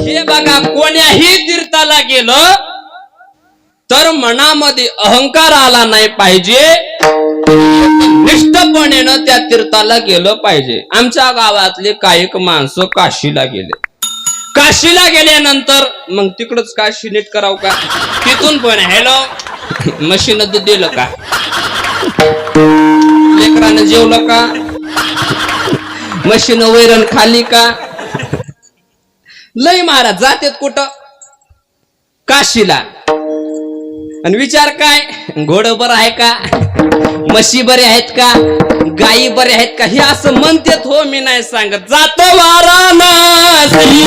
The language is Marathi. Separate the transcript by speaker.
Speaker 1: हे बघा, कोण्याही तीर्थाला गेलं तर मनामध्ये अहंकार आला नाही पाहिजे, निष्ठपणेनं त्या तीर्थाला गेलं पाहिजे. आमच्या गावातले काही माणसं काशीला गेले. काशीला गेल्यानंतर मग तिकडच काशी नीट करावं का, तिथून पण हॅलो मशीन दूध दिलं का, लेकरानं जेवलं का, मशीन वैरण खाली का. लय महाराज जातेत कुठं, काशीला. आणि विचार काय, घोड बरं आहे का, म्हशी बरे आहेत का, गायी बरे आहेत का, हे असं म्हणतेत. हो, मी नाही सांगत. जातो वाराणसी